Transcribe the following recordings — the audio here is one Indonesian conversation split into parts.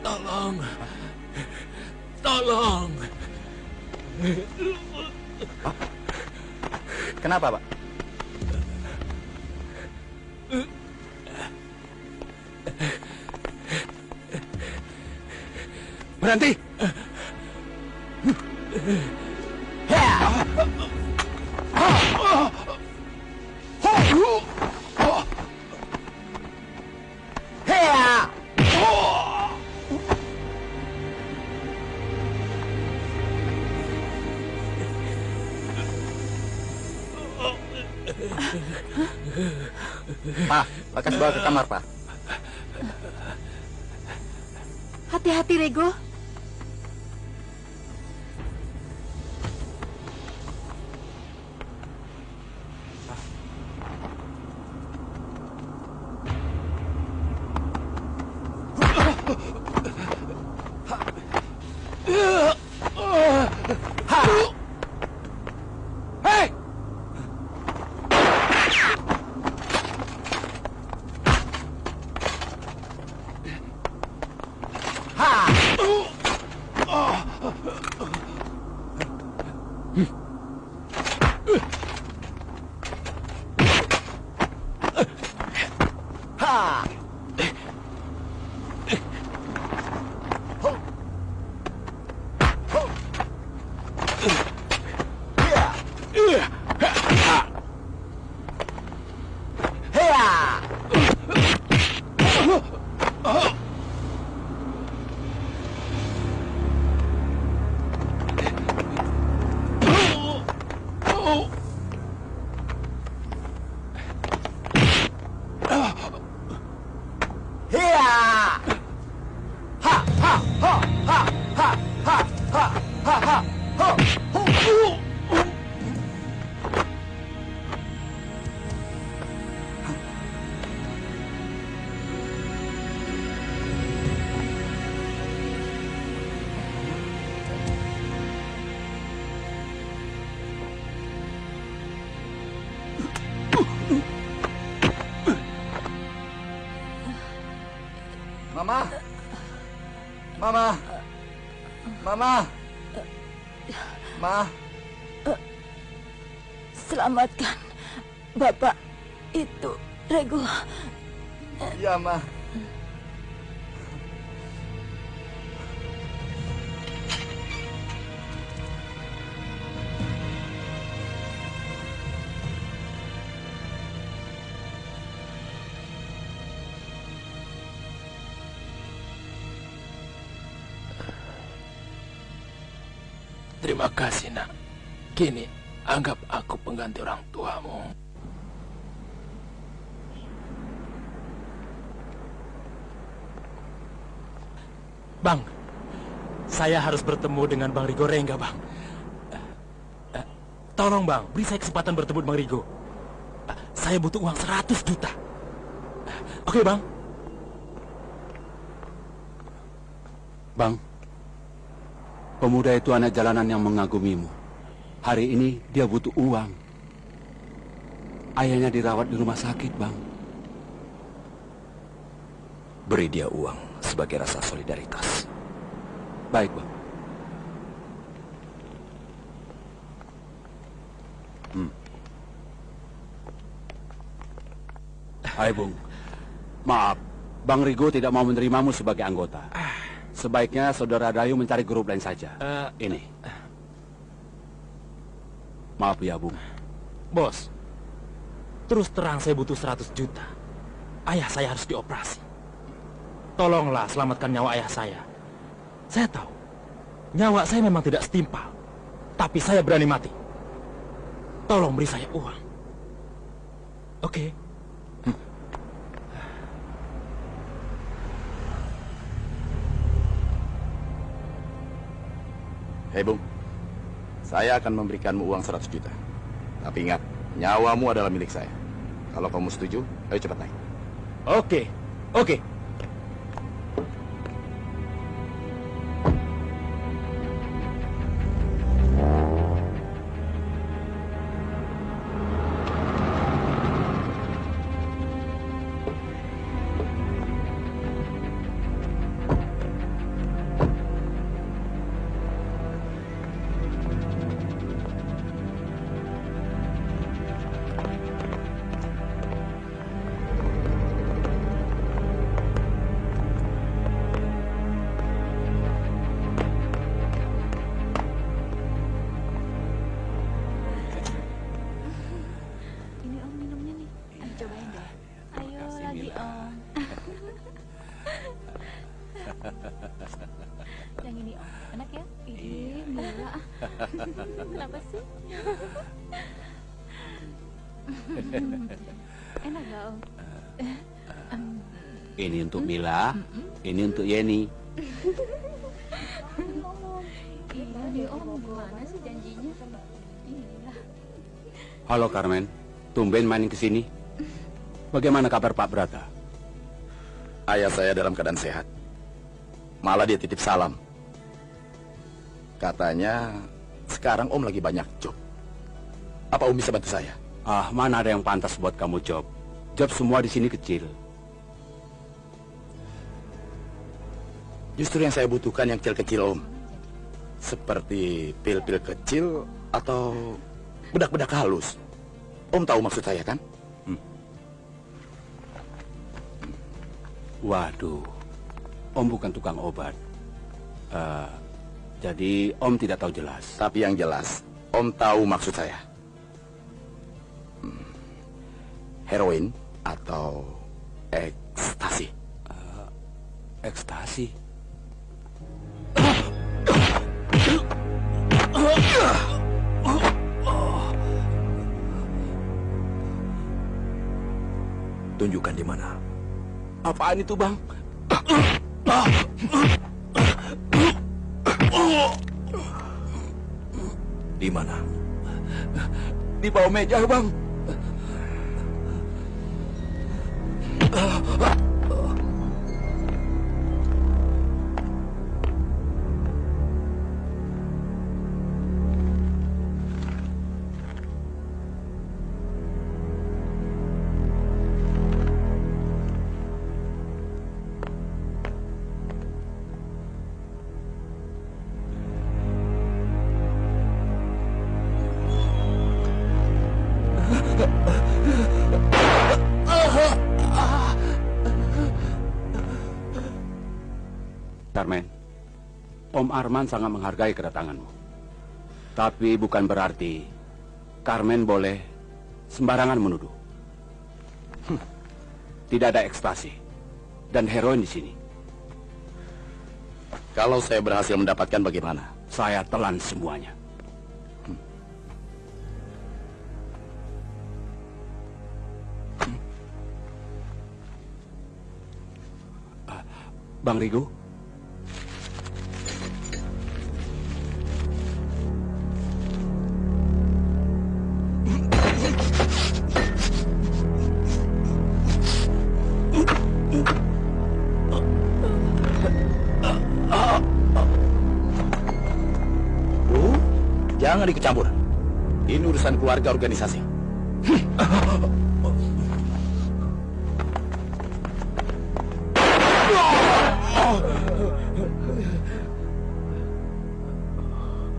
Tolong. Tolong. Kenapa, Pak? Berhenti. Pak, lekas bawa ke kamar, Pak. Hati-hati, Rego. Mama! Mama! Mama! Ma! Selamatkan Bapak itu, Rego. Iya, Ma. Terima kasih, Nak. Kini, anggap aku pengganti orang tuamu. Bang, saya harus bertemu dengan Bang Rigo Rengga, Bang. Tolong, Bang, beri saya kesempatan bertemu Bang Rigo. Saya butuh uang 100 juta. Oke, Bang? Bang, pemuda itu anak jalanan yang mengagumimu. Hari ini dia butuh uang. Ayahnya dirawat di rumah sakit, Bang. Beri dia uang sebagai rasa solidaritas. Baik, Bang. Hai, Bung. Maaf, Bang Rigo tidak mau menerimamu sebagai anggota. Sebaiknya saudara Dayu mencari grup lain saja. Ini. Maaf ya, Bung. Bos, terus terang saya butuh 100 juta. Ayah saya harus dioperasi. Tolonglah selamatkan nyawa ayah saya. Saya tahu, nyawa saya memang tidak setimpal. Tapi saya berani mati. Tolong beri saya uang. Oke? Hei, Bung. Saya akan memberikanmu uang 100 juta. Tapi ingat, nyawamu adalah milik saya. Kalau kamu setuju, ayo cepat naik. Oke, oke. Yang ini Om, enak ya? Ih, Mila. Kenapa sih? Enak gak Om? Ini untuk Mila, ini untuk Yeni. Iya deh Om, gimana sih janjinya? Iya. Halo Carmen, tumben main ke sini. Bagaimana kabar Pak Brata? Ayah saya dalam keadaan sehat. Malah dia titip salam. Katanya sekarang Om lagi banyak job. Apa Om bisa bantu saya? Ah, mana ada yang pantas buat kamu job? Job semua di sini kecil. Justru yang saya butuhkan yang kecil-kecil Om. Seperti pil-pil kecil atau bedak-bedak halus. Om tahu maksud saya kan? Waduh, Om bukan tukang obat. Jadi Om tidak tahu jelas. Tapi yang jelas, Om tahu maksud saya. Heroin atau ekstasi? Ekstasi? Tunjukkan di mana. Apaan itu, Bang? Di mana? Di bawah meja, Bang. Carmen, Om Arman sangat menghargai kedatanganmu. Tapi bukan berarti Carmen boleh sembarangan menuduh. Tidak ada ekstasi dan heroin di sini. Kalau saya berhasil mendapatkan bagaimana? Saya telan semuanya. Bang Rigo? Jangan ikut campur. Ini urusan keluarga organisasi.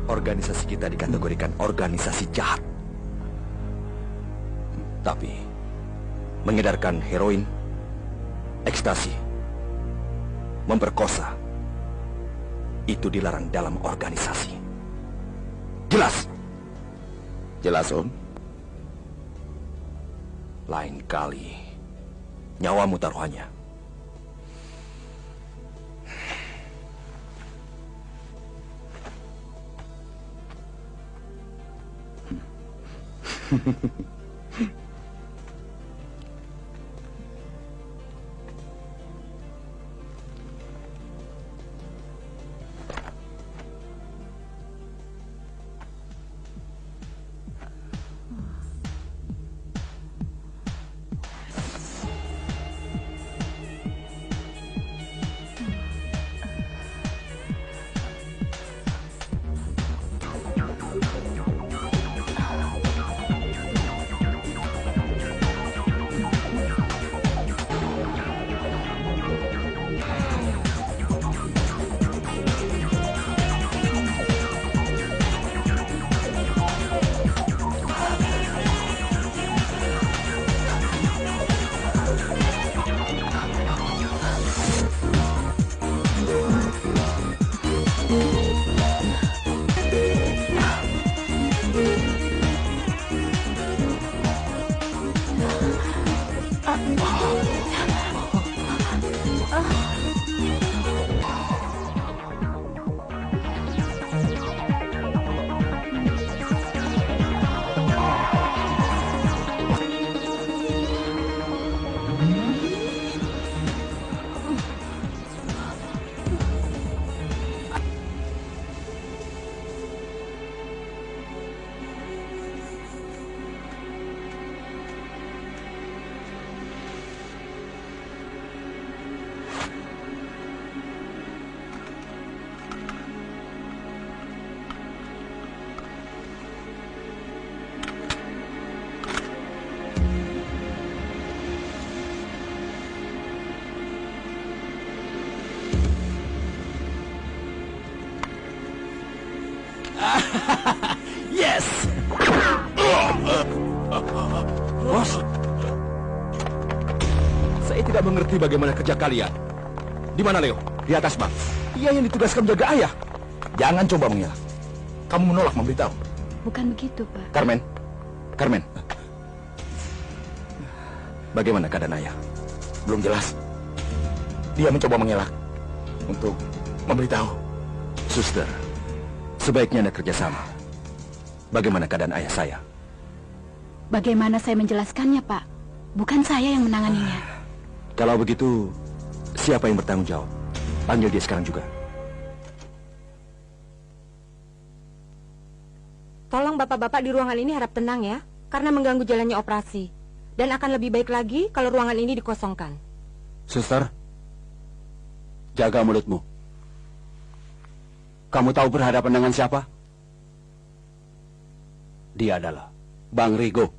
Organisasi kita dikategorikan organisasi jahat. Tapi mengedarkan heroin, ekstasi, memperkosa, itu dilarang dalam organisasi. Jelas? Jelas, Om. Lain kali, nyawamu taruhannya. Yes! Bos, saya tidak mengerti bagaimana kerja kalian. Di mana Leo? Di atas, Bang. Ia yang ditugaskan menjaga ayah. Jangan coba mengelak. Kamu menolak memberitahu. Bukan begitu, Pak. Carmen. Carmen. Bagaimana keadaan ayah? Belum jelas. Dia mencoba mengelak untuk memberitahu. Suster, sebaiknya Anda kerjasama. Bagaimana keadaan ayah saya? Bagaimana saya menjelaskannya, Pak? Bukan saya yang menanganinya. Kalau begitu, siapa yang bertanggung jawab? Panggil dia sekarang juga. Tolong bapak-bapak di ruangan ini harap tenang ya, karena mengganggu jalannya operasi. Dan akan lebih baik lagi kalau ruangan ini dikosongkan. Suster, jaga mulutmu. Kamu tahu berhadapan dengan siapa? Dia adalah Bang Rigo.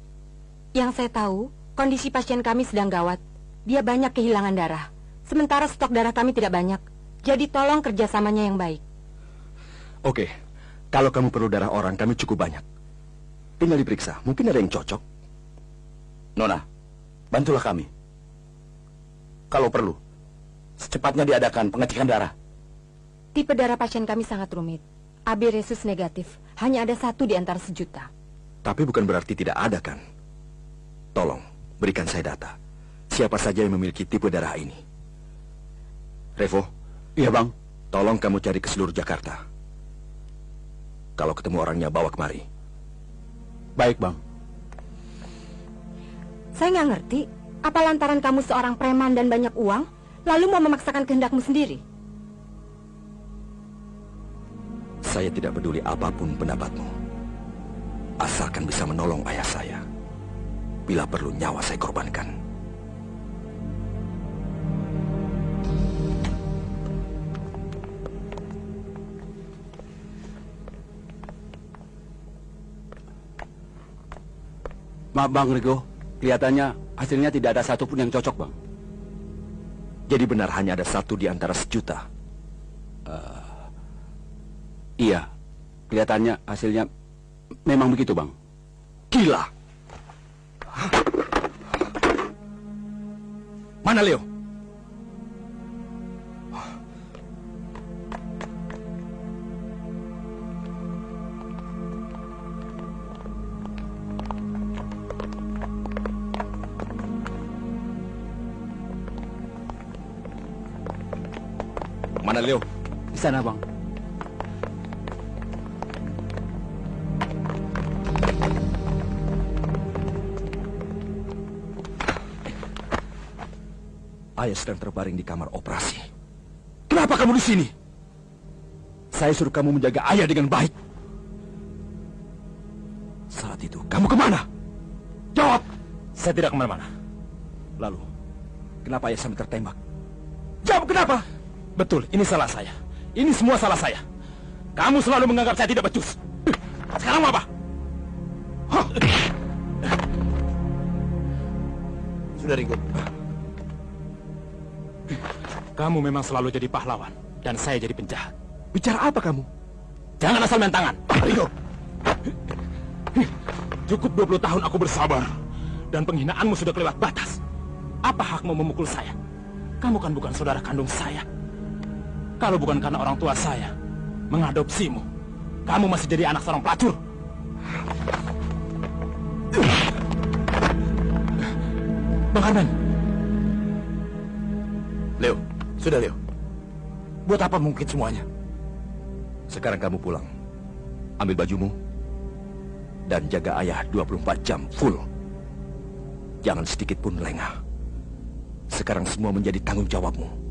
Yang saya tahu, kondisi pasien kami sedang gawat. Dia banyak kehilangan darah. Sementara stok darah kami tidak banyak. Jadi tolong kerjasamanya yang baik. Oke, kalau kamu perlu darah orang, kami cukup banyak. Tinggal diperiksa, mungkin ada yang cocok. Nona, bantulah kami. Kalau perlu, secepatnya diadakan pengecekan darah. Tipe darah pasien kami sangat rumit. AB resus negatif. Hanya ada 1 di antara 1.000.000. Tapi bukan berarti tidak ada, kan? Tolong, berikan saya data. Siapa saja yang memiliki tipe darah ini? Revo? Iya, Bang. Tolong kamu cari ke seluruh Jakarta. Kalau ketemu orangnya, bawa kemari. Baik, Bang. Saya nggak ngerti, apa lantaran kamu seorang preman dan banyak uang, lalu mau memaksakan kehendakmu sendiri? Saya tidak peduli apapun pendapatmu. Asalkan bisa menolong ayah saya. Bila perlu nyawa saya korbankan. Maaf, Bang Rigo. Kelihatannya hasilnya tidak ada satupun yang cocok, Bang. Jadi benar hanya ada 1 di antara 1.000.000. Iya, kelihatannya hasilnya memang begitu, Bang. Gila! Mana Leo? Mana Leo? Di sana, Bang. Ayah sedang terbaring di kamar operasi. Kenapa kamu di sini? Saya suruh kamu menjaga ayah dengan baik. Saat itu, kamu kemana? Jawab! Saya tidak kemana-mana. Lalu, kenapa ayah sampai tertembak? Jawab kenapa? Betul, ini salah saya. Ini semua salah saya. Kamu selalu menganggap saya tidak becus. Sekarang mau apa? Hah? Sudah, Rigo. Kamu memang selalu jadi pahlawan, dan saya jadi penjahat. Bicara apa kamu? Jangan asal main tangan. Rigo! Cukup 20 tahun aku bersabar, dan penghinaanmu sudah kelewat batas. Apa hakmu memukul saya? Kamu kan bukan saudara kandung saya. Kalau bukan karena orang tua saya mengadopsimu, kamu masih jadi anak seorang pelacur. Bang Carmen. Leo, sudah Leo. Buat apa mungkin semuanya? Sekarang kamu pulang. Ambil bajumu. Dan jaga ayah 24 jam full. Jangan sedikit pun lengah. Sekarang semua menjadi tanggung jawabmu.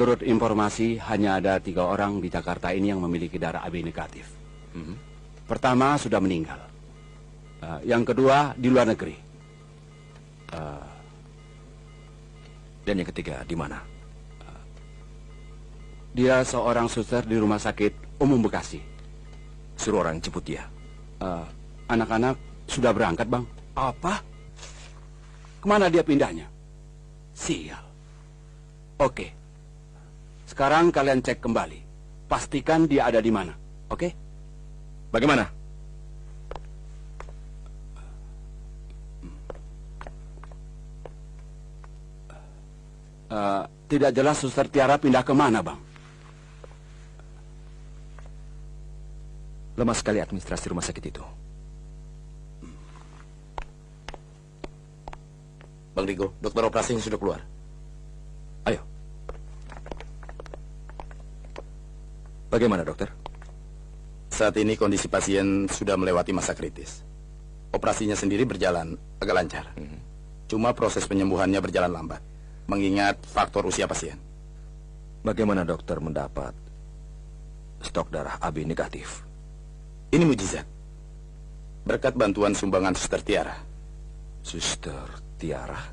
Menurut informasi, hanya ada 3 orang di Jakarta ini yang memiliki darah AB negatif. Pertama sudah meninggal. Yang kedua di luar negeri. Dan yang ketiga di mana? Dia seorang suster di Rumah Sakit Umum Bekasi. Suruh orang jemput dia. Anak-anak sudah berangkat, Bang. Apa? Kemana dia pindahnya? Sial. Oke. Sekarang kalian cek kembali. Pastikan dia ada di mana. Oke? Bagaimana? Tidak jelas Suster Tiara pindah kemana, Bang. Lemah sekali administrasi rumah sakit itu. Bang Rigo, dokter operasinya sudah keluar. Ayo. Bagaimana, dokter? Saat ini kondisi pasien sudah melewati masa kritis. Operasinya sendiri berjalan agak lancar. Cuma proses penyembuhannya berjalan lambat, mengingat faktor usia pasien. Bagaimana dokter mendapat stok darah AB negatif? Ini mujizat. Berkat bantuan sumbangan Suster Tiara. Suster Tiara?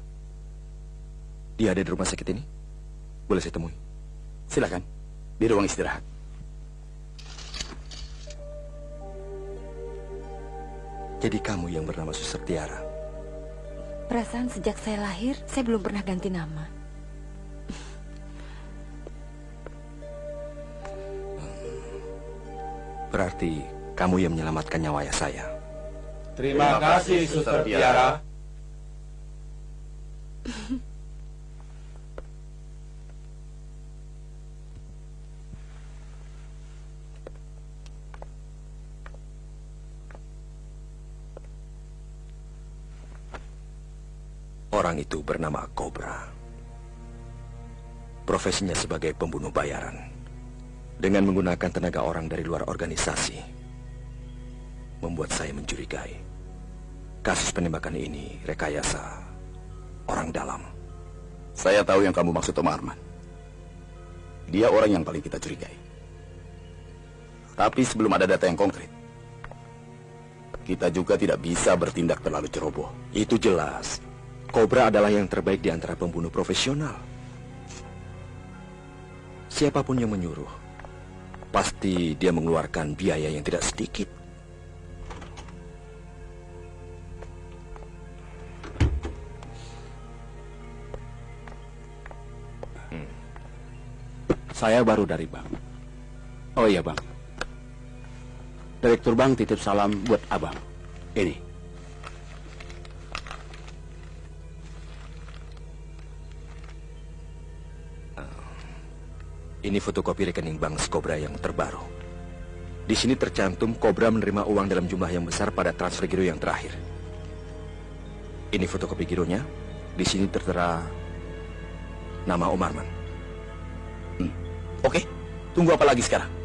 Dia ada di rumah sakit ini? Boleh saya temui? Silakan, di ruang istirahat. Jadi kamu yang bernama Suster Tiara? Perasaan sejak saya lahir, saya belum pernah ganti nama. Berarti kamu yang menyelamatkan nyawa ayah saya. Terima kasih, Suster Tiara. Orang itu bernama Cobra. Profesinya sebagai pembunuh bayaran. Dengan menggunakan tenaga orang dari luar organisasi. Membuat saya mencurigai. Kasus penembakan ini rekayasa orang dalam. Saya tahu yang kamu maksud, Om Arman. Dia orang yang paling kita curigai. Tapi sebelum ada data yang konkret, kita juga tidak bisa bertindak terlalu ceroboh. Itu jelas. Cobra adalah yang terbaik di antara pembunuh profesional. Siapapun yang menyuruh, pasti dia mengeluarkan biaya yang tidak sedikit. Saya baru dari bank. Oh iya, Bang. Direktur bank titip salam buat Abang. Ini. Ini fotokopi rekening bank Cobra yang terbaru. Di sini tercantum Cobra menerima uang dalam jumlah yang besar pada transfer giro yang terakhir. Ini fotokopi gironya. Di sini tertera nama Om Arman. Oke, tunggu apa lagi sekarang?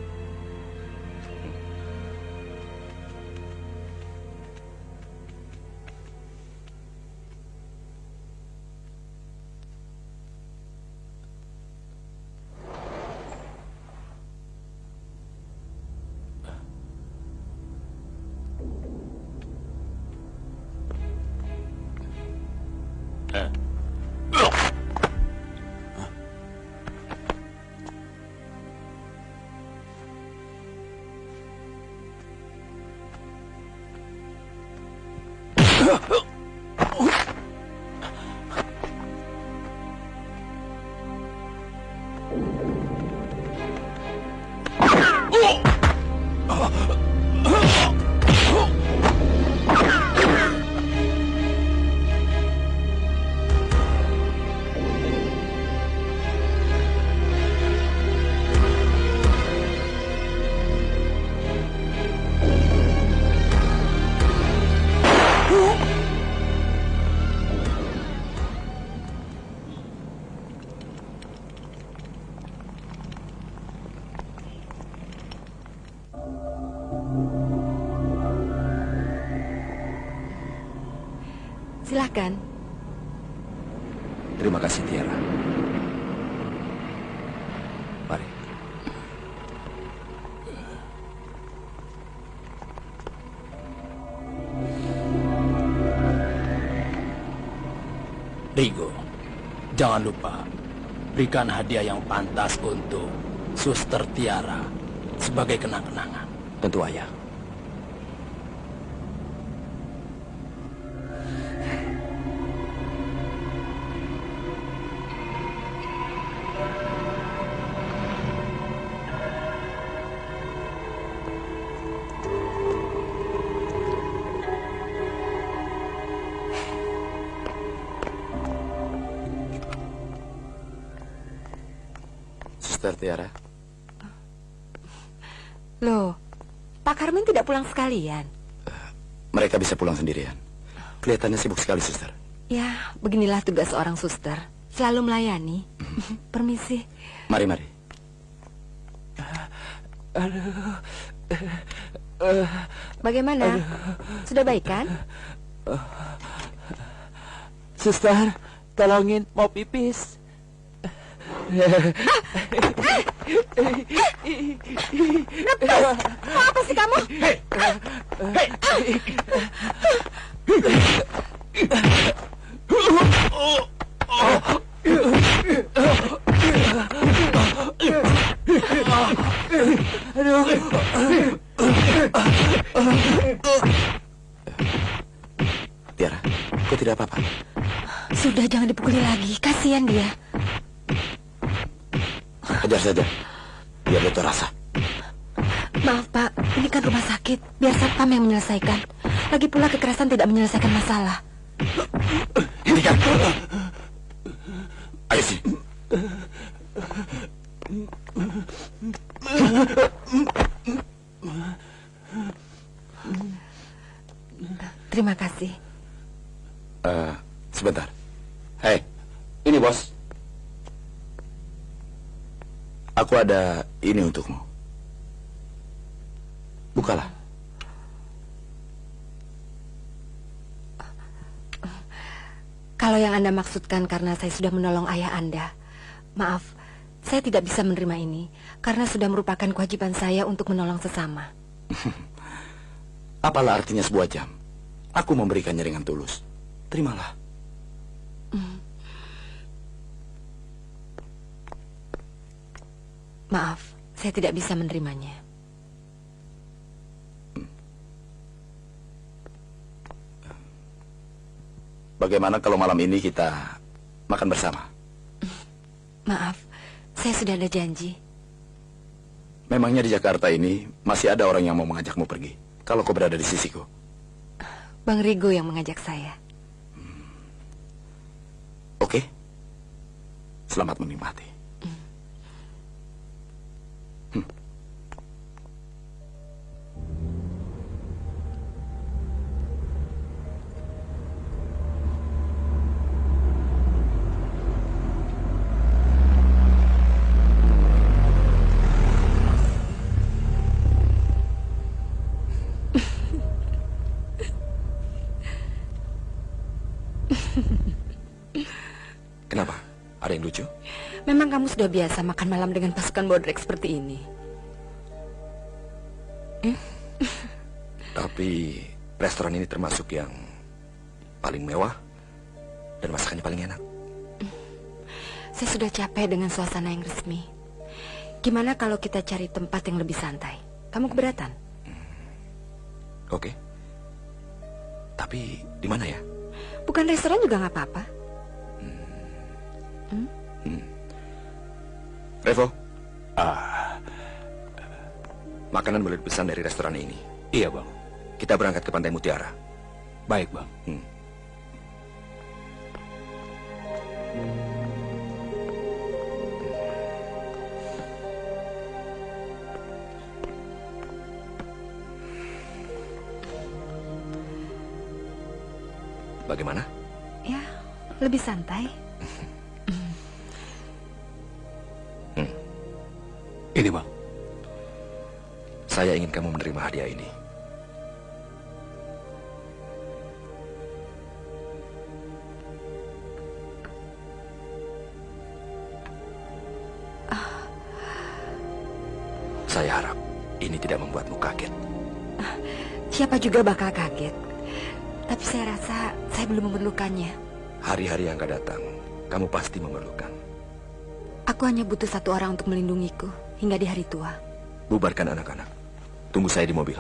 Silakan. Terima kasih, Tiara. Jangan lupa, berikan hadiah yang pantas untuk Suster Tiara sebagai kenang-kenangan. Tentu, Ayah. Suster Tiara. Loh, Pak Karmin tidak pulang sekalian? Mereka bisa pulang sendirian. Kelihatannya sibuk sekali, Suster. Ya, beginilah tugas seorang suster. Selalu melayani. Permisi. Mari. Bagaimana? Sudah baik kan? Suster, tolongin mau pipis. Mau apa sih kamu? Tiara, kau tidak apa-apa? Sudah, jangan dipukuli lagi. Kasihan dia. Ajar saja, biar dia tahu rasa. Maaf, Pak. Ini kan rumah sakit. Biar satpam yang menyelesaikan. Lagi pula kekerasan tidak menyelesaikan masalah. Hentikan. Ayo sini. Terima kasih. Sebentar. Hei, ini bos. Aku ada ini untukmu. Bukalah. Kalau yang Anda maksudkan karena saya sudah menolong ayah Anda, maaf, saya tidak bisa menerima ini karena sudah merupakan kewajiban saya untuk menolong sesama. Apalah artinya sebuah jam? Aku memberikannya dengan tulus. Terimalah. Maaf, saya tidak bisa menerimanya. Bagaimana kalau malam ini kita makan bersama? Maaf, saya sudah ada janji. Memangnya di Jakarta ini masih ada orang yang mau mengajakmu pergi? Kalau kau berada di sisiku. Bang Rigo yang mengajak saya. Oke. Selamat menikmati. Kenapa? Ada yang lucu? Memang kamu sudah biasa makan malam dengan pasukan bodrek seperti ini. Tapi restoran ini termasuk yang paling mewah dan masakannya paling enak. Saya sudah capek dengan suasana yang resmi. Gimana kalau kita cari tempat yang lebih santai? Kamu keberatan? Oke. Tapi di mana ya? Bukan restoran juga nggak apa-apa. Revo. Makanan boleh dipesan dari restoran ini. Iya, Bang. Kita berangkat ke Pantai Mutiara. Baik, Bang. Bagaimana? Ya, lebih santai. Ini, Bang. Saya ingin kamu menerima hadiah ini. Saya harap ini tidak membuatmu kaget. Siapa juga bakal kaget. Tapi saya rasa saya belum memerlukannya. Hari-hari yang akan datang Kamu pasti memerlukan. Aku hanya butuh satu orang untuk melindungiku hingga di hari tua. Bubarkan anak-anak. Tunggu saya di mobil.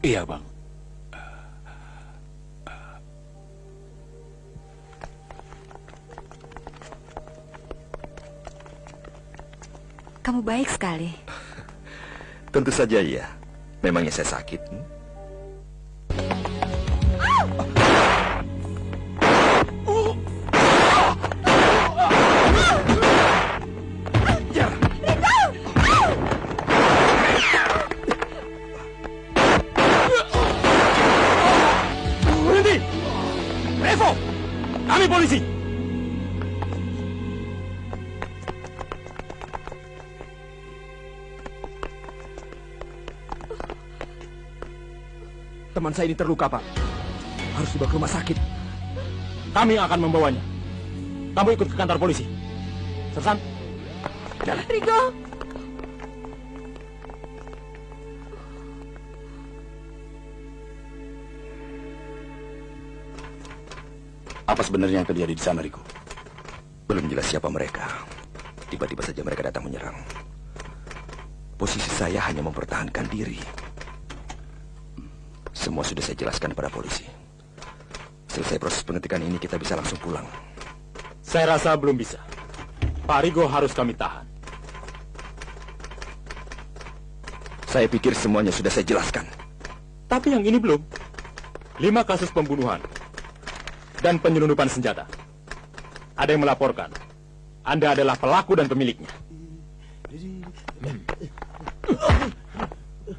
Iya, Bang. Kamu baik sekali. Tentu saja iya. Memangnya saya sakit? Berhenti! Revo! Kami polisi! Teman saya ini terluka, Pak. Harus dibawa ke rumah sakit. Kami yang akan membawanya. Kamu ikut ke kantor polisi. Sersan. Jalan. Rigo! Apa sebenarnya yang terjadi di sana, Riko? Belum jelas siapa mereka. Tiba-tiba saja mereka datang menyerang. Posisi saya hanya mempertahankan diri. Semua sudah saya jelaskan pada polisi. Selesai proses pengetikan ini, kita bisa langsung pulang. Saya rasa belum bisa. Pak Rigo harus kami tahan. Saya pikir semuanya sudah saya jelaskan. Tapi yang ini belum. 5 kasus pembunuhan dan penyelundupan senjata. Ada yang melaporkan Anda adalah pelaku dan pemiliknya.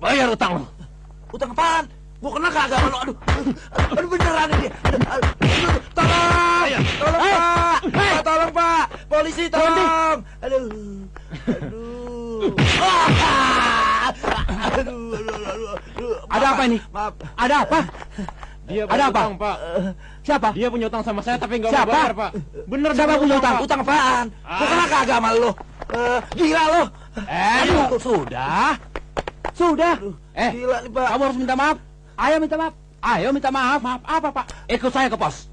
Bayar utang lo. Utang apaan? Gua kena kagak sama lu. Aduh beneran ini. Tolong! Tolong, Pak! Pak, tolong, Pak! Polisi, tolong! Aduh. Ada apa ini? Maaf. Ada apa? Dia Ada apa? utang, Pak. Siapa? Dia punya utang sama saya tapi nggak mau Siapa? bayar, Pak. Bener Siapa punya utang? Pak. Utang apaan? Gua kena kagak sama lu. Gila lu. Sudah. Sudah. Gila nih, Pak. Kamu harus minta maaf. Ayo minta maaf. Ayo minta maaf. Maaf apa, Pak? Ikut saya ke pos.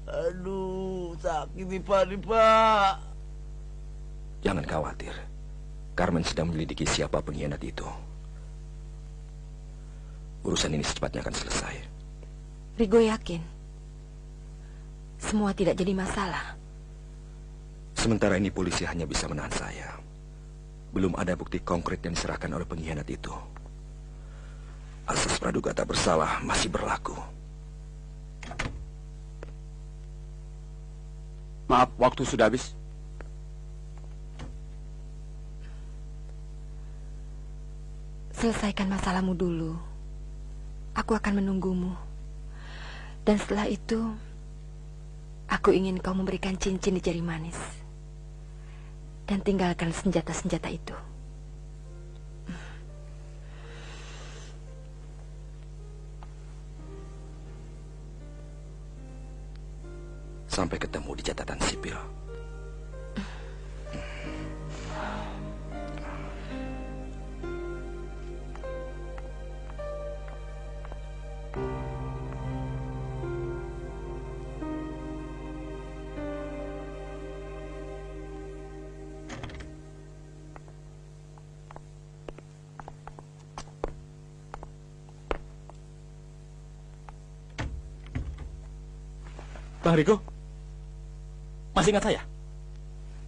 Aduh, sakit nih, Pak. Jangan khawatir. Carmen sedang menyelidiki siapa pengkhianat itu. Urusan ini secepatnya akan selesai. Rigo yakin semua tidak jadi masalah. Sementara ini polisi hanya bisa menahan saya. Belum ada bukti konkret yang diserahkan oleh pengkhianat itu. Asas praduga tak bersalah masih berlaku. Maaf, waktu sudah habis. Selesaikan masalahmu dulu. Aku akan menunggumu. Dan setelah itu, aku ingin kau memberikan cincin di jari manis. Dan tinggalkan senjata-senjata itu. Sampai ketemu di catatan sipil. Bang Rigo, masih ingat saya?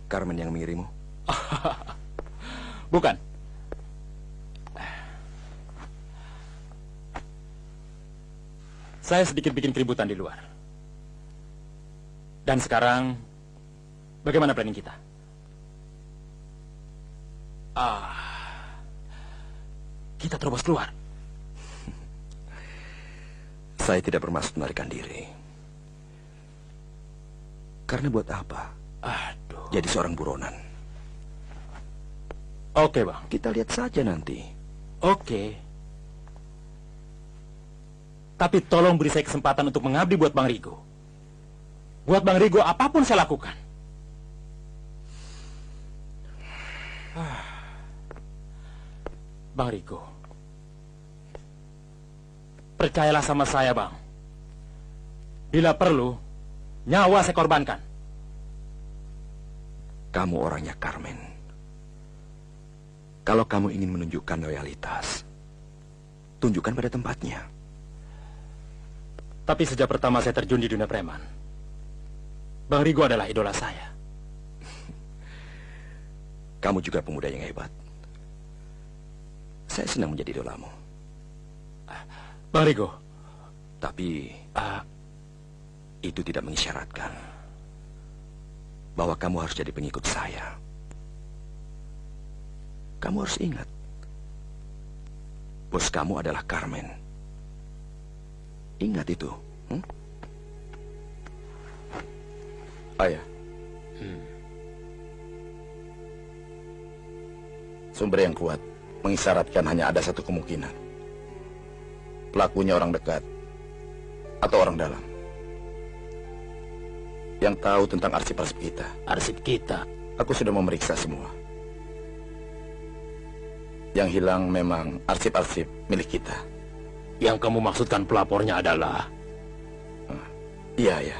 Carmen yang mengirimu? Bukan. Saya sedikit bikin keributan di luar. Dan sekarang, bagaimana planning kita? Kita terobos keluar. Saya tidak bermaksud melarikan diri. Karena buat apa? Aduh. Jadi seorang buronan. Oke, Bang. Kita lihat saja nanti. Oke. Tapi tolong beri saya kesempatan untuk mengabdi buat Bang Rigo. Buat Bang Rigo, apapun saya lakukan. Bang Rigo, percayalah sama saya, Bang. Bila perlu, nyawa saya korbankan. Kamu orangnya Carmen. Kalau kamu ingin menunjukkan loyalitas, tunjukkan pada tempatnya. Tapi sejak pertama saya terjun di dunia preman, Bang Rigo adalah idola saya. Kamu juga pemuda yang hebat. Saya senang menjadi idolamu. Bang Rigo. Tapi itu tidak mengisyaratkan bahwa kamu harus jadi pengikut saya. Kamu harus ingat, bos kamu adalah Carmen. Ingat itu. Ayah. Sumber yang kuat mengisyaratkan hanya ada satu kemungkinan. Pelakunya orang dekat atau orang dalam yang tahu tentang arsip-arsip kita. Arsip kita? Aku sudah memeriksa semua. Yang hilang memang arsip-arsip milik kita. Yang kamu maksudkan pelapornya adalah? Iya, ya.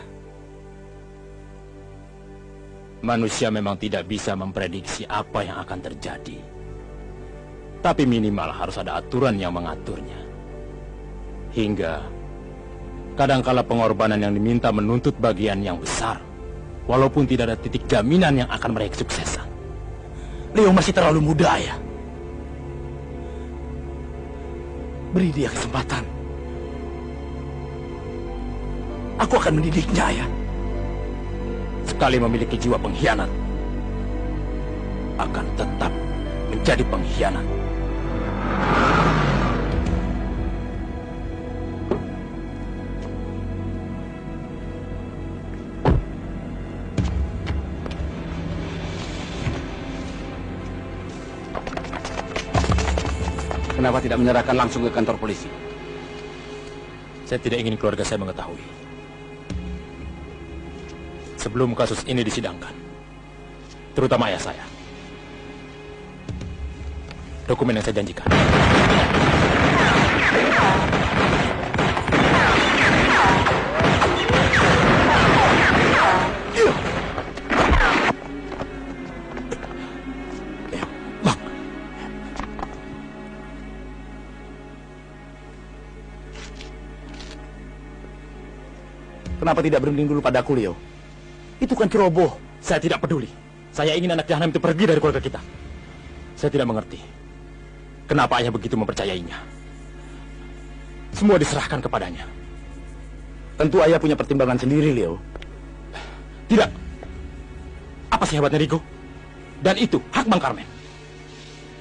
Manusia memang tidak bisa memprediksi apa yang akan terjadi. Tapi minimal harus ada aturan yang mengaturnya. Hingga kadangkala pengorbanan yang diminta menuntut bagian yang besar, walaupun tidak ada titik jaminan yang akan meraih kesuksesan. Leo masih terlalu muda, ya. Beri dia kesempatan. Aku akan mendidiknya, ya. Sekali memiliki jiwa pengkhianat, akan tetap menjadi pengkhianat. Kenapa tidak menyerahkan langsung ke kantor polisi? Saya tidak ingin keluarga saya mengetahui. Sebelum kasus ini disidangkan, terutama ayah saya. Dokumen yang saya janjikan. Kenapa tidak berunding dulu padaku, Leo? Itu kan ceroboh. Saya tidak peduli. Saya ingin anak jahanam itu pergi dari keluarga kita. Saya tidak mengerti kenapa ayah begitu mempercayainya. Semua diserahkan kepadanya. Tentu ayah punya pertimbangan sendiri, Leo. Tidak. Apa sih hebatnya Rigo? Dan itu hak Bang Carmen.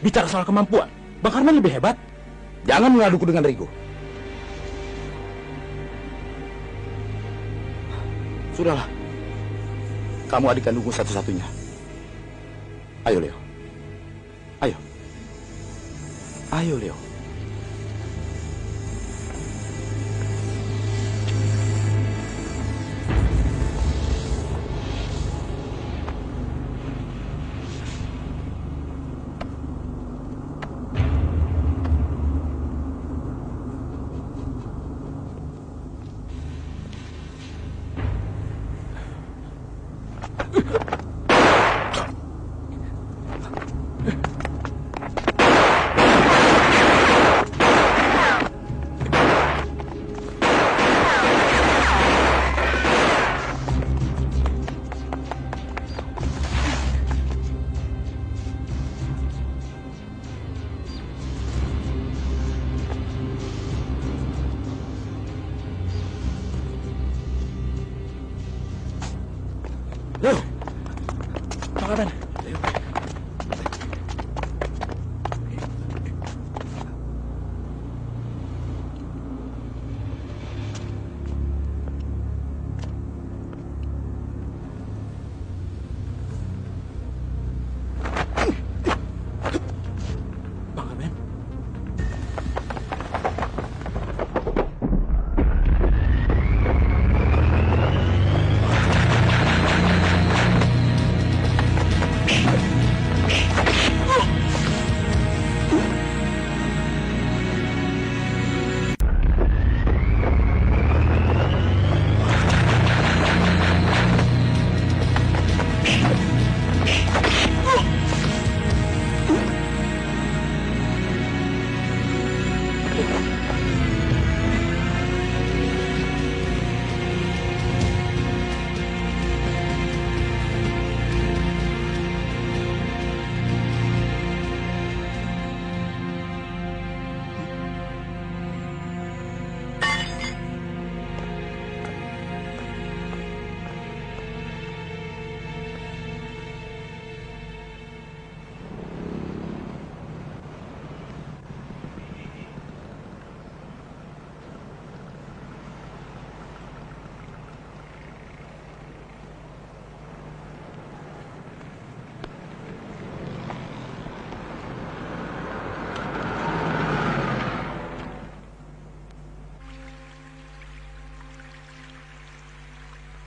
Bicara soal kemampuan, Bang Carmen lebih hebat. Jangan mengaduku dengan Rigo. Sudahlah. Kamu adik kandungku satu-satunya. Ayo, Leo. Ayo. Ayo, Leo.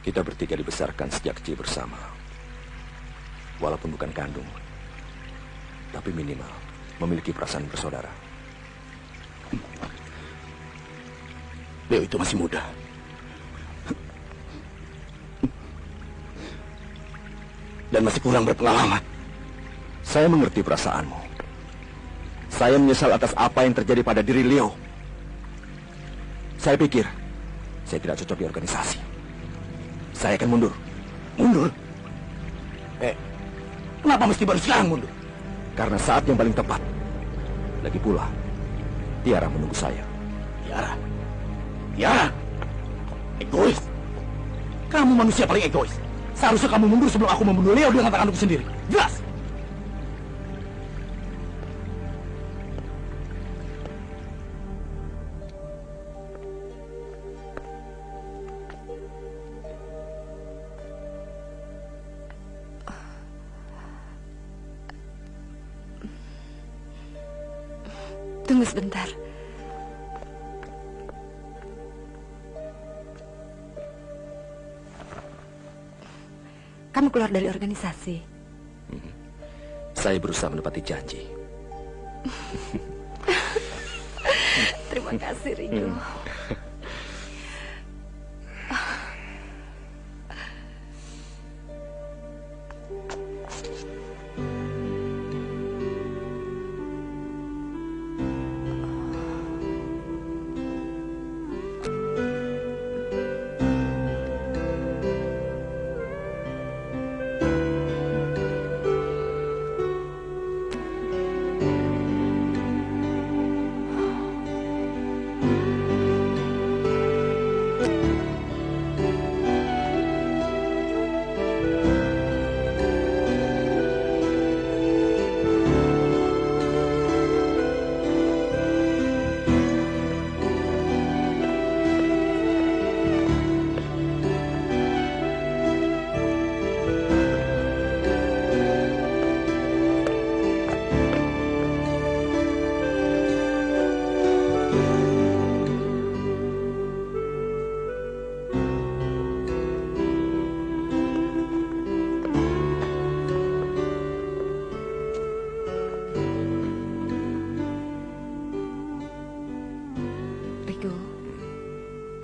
Kita bertiga dibesarkan sejak kecil bersama. Walaupun bukan kandung, tapi minimal memiliki perasaan bersaudara. Leo itu masih muda. Dan masih kurang berpengalaman. Saya mengerti perasaanmu. Saya menyesal atas apa yang terjadi pada diri Leo. Saya pikir saya tidak cocok di organisasi. Saya akan mundur. Mundur? Kenapa mesti baru sekarang mundur? Karena saat yang paling tepat. Lagi pula, Tiara menunggu saya. Tiara? Tiara? Egois? Kamu manusia paling egois. Seharusnya kamu mundur sebelum aku membunuh Leo dengan tanganku sendiri. Jelas? Tunggu sebentar. Kamu keluar dari organisasi. Saya berusaha menepati janji. Terima kasih, Rigo.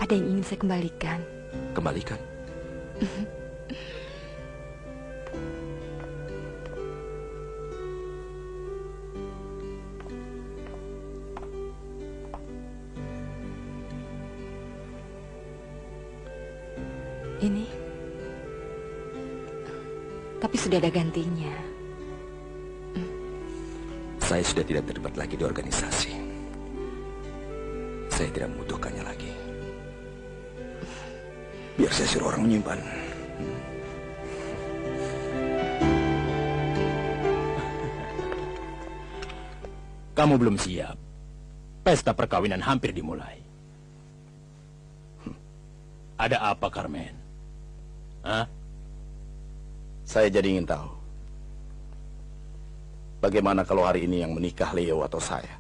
Ada yang ingin saya kembalikan. Kembalikan? Ini. Tapi sudah ada gantinya. Saya sudah tidak terlibat lagi di organisasi. Saya tidak membutuhkannya lagi. Biar saya suruh orang menyimpan. Kamu belum siap. Pesta perkawinan hampir dimulai. Ada apa, Carmen? Hah? Saya jadi ingin tahu. Bagaimana kalau hari ini yang menikah Leo atau saya?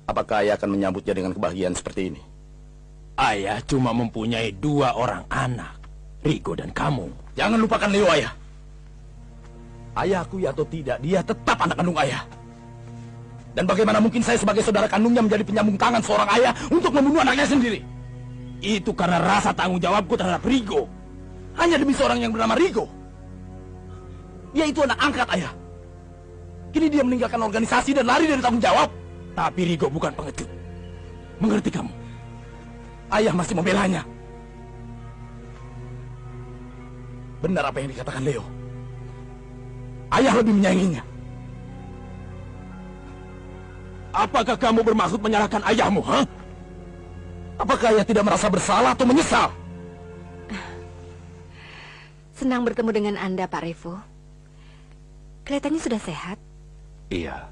Apakah ayah akan menyambutnya dengan kebahagiaan seperti ini? Ayah cuma mempunyai 2 orang anak, Rigo dan kamu. Jangan lupakan Leo, ayah. Ayah akui atau tidak, dia tetap anak kandung ayah. Dan bagaimana mungkin saya sebagai saudara kandungnya menjadi penyambung tangan seorang ayah untuk membunuh anaknya sendiri? Itu karena rasa tanggung jawabku terhadap Rigo. Hanya demi seorang yang bernama Rigo. Dia itu anak angkat ayah. Kini dia meninggalkan organisasi dan lari dari tanggung jawab. Tapi Rigo bukan pengecut. Mengerti kamu? Ayah masih membelanya. Benar apa yang dikatakan Leo. Ayah lebih menyayanginya. Apakah kamu bermaksud menyalahkan ayahmu, ha? Apakah ayah tidak merasa bersalah atau menyesal? Senang bertemu dengan Anda, Pak Revo. Kelihatannya sudah sehat. Iya.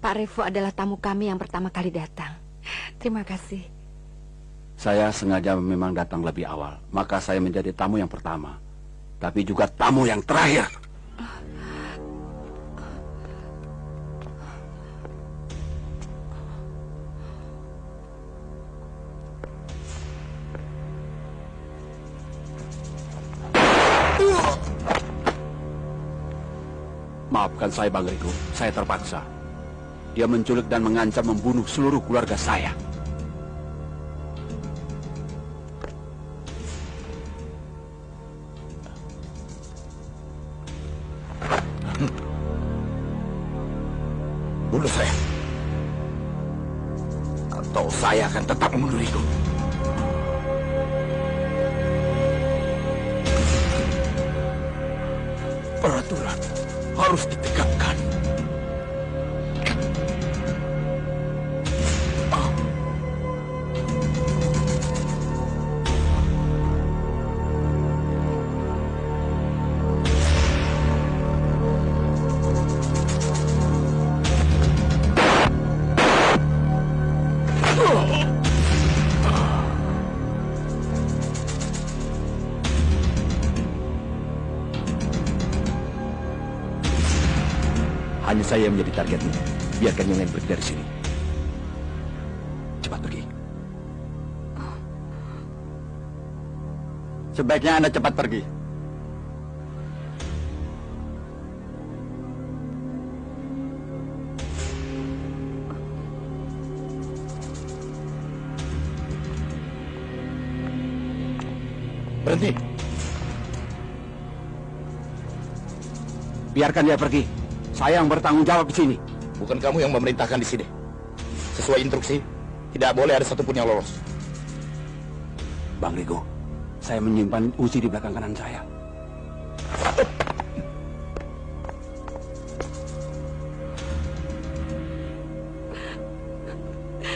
Pak Revo adalah tamu kami yang pertama kali datang. Terima kasih. Saya sengaja memang datang lebih awal, maka saya menjadi tamu yang pertama, tapi juga tamu yang terakhir. Maafkan saya, Bang Riko. Saya terpaksa. Dia menculik dan mengancam membunuh seluruh keluarga saya. Bunuh saya. Atau saya akan tetap membunuh Riko. Peraturan harus ditegakkan. Hanya saya yang menjadi targetnya. Biarkan yang lain pergi dari sini. Cepat pergi. Sebaiknya Anda cepat pergi. Berhenti. Biarkan dia pergi. Saya yang bertanggung jawab di sini. Bukan kamu yang memerintahkan di sini. Sesuai instruksi, tidak boleh ada satupun yang lolos. Bang Riko, saya menyimpan uzi di belakang kanan saya.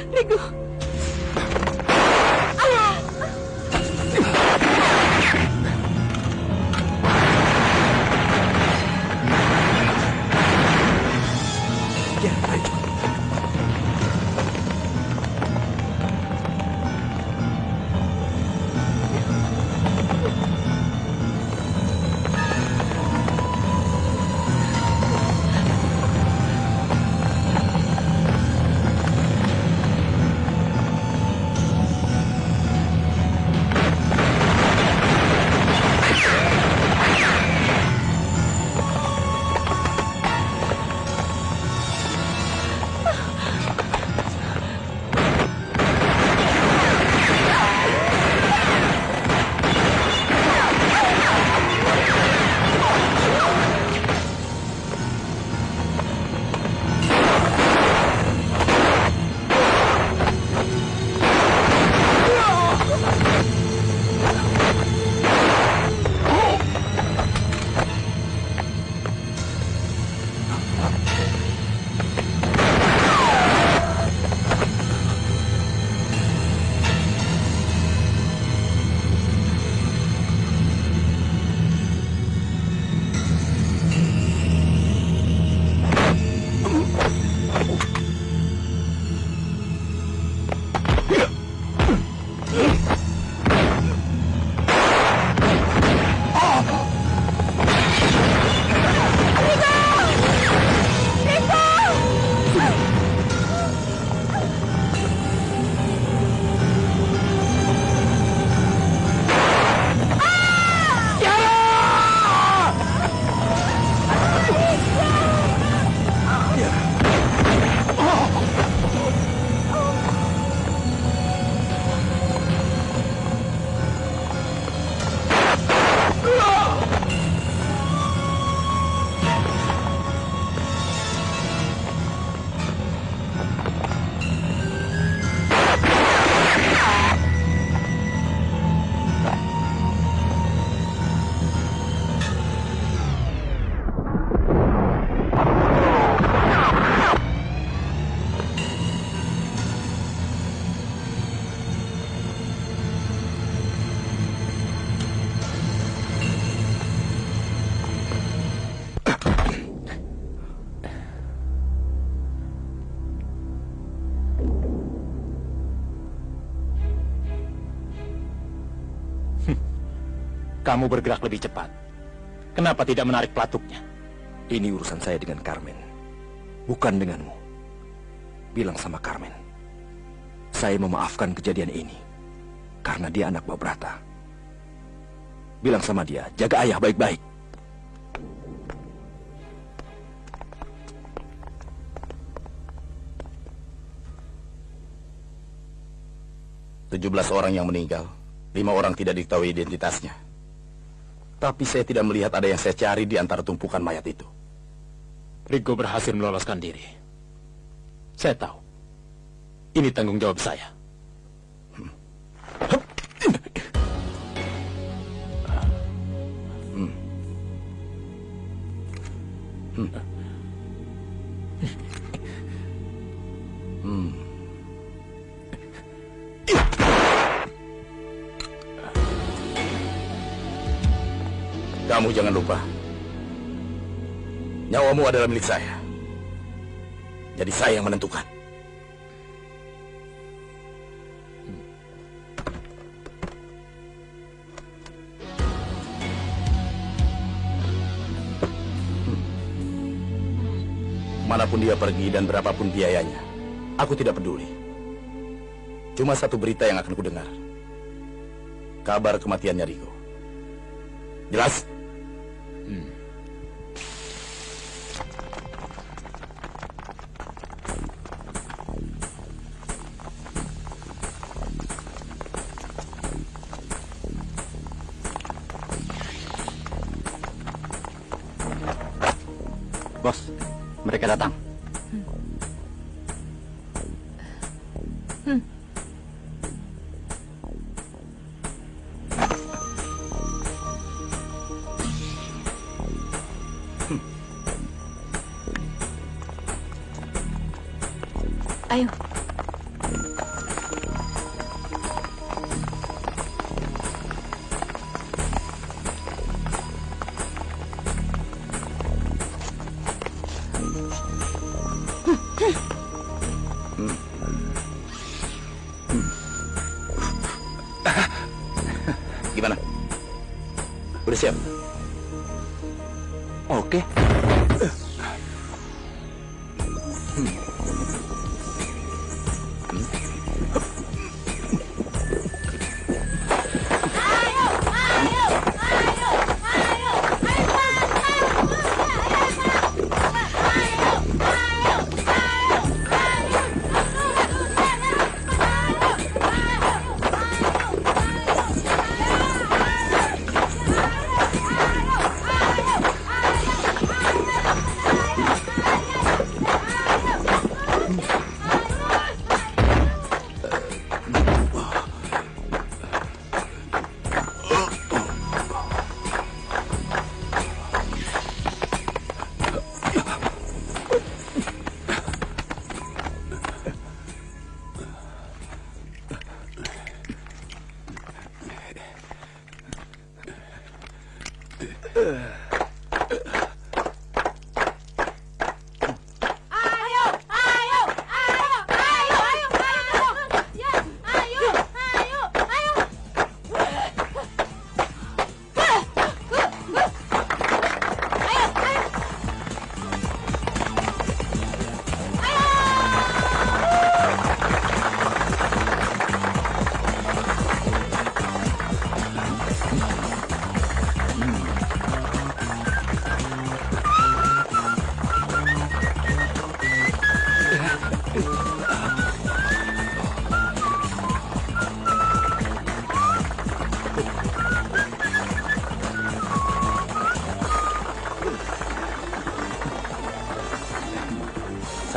Riko. kamu bergerak lebih cepat. Kenapa tidak menarik pelatuknya? Ini urusan saya dengan Carmen, bukan denganmu. Bilang sama Carmen, saya memaafkan kejadian ini karena dia anak Mbak Brata. Bilang sama dia, jaga ayah baik-baik. "17 orang yang meninggal, 5 orang tidak diketahui identitasnya. Tapi saya tidak melihat ada yang saya cari di antara tumpukan mayat itu." Rigo berhasil meloloskan diri. Saya tahu. Ini tanggung jawab saya. Kamu jangan lupa, nyawamu adalah milik saya. Jadi saya yang menentukan. Manapun dia pergi dan berapapun biayanya, aku tidak peduli. Cuma satu berita yang akan kudengar. Kabar kematiannya Rigo. Jelas? Bos, mereka datang. Ayo. Gimana? Udah siap? Oke.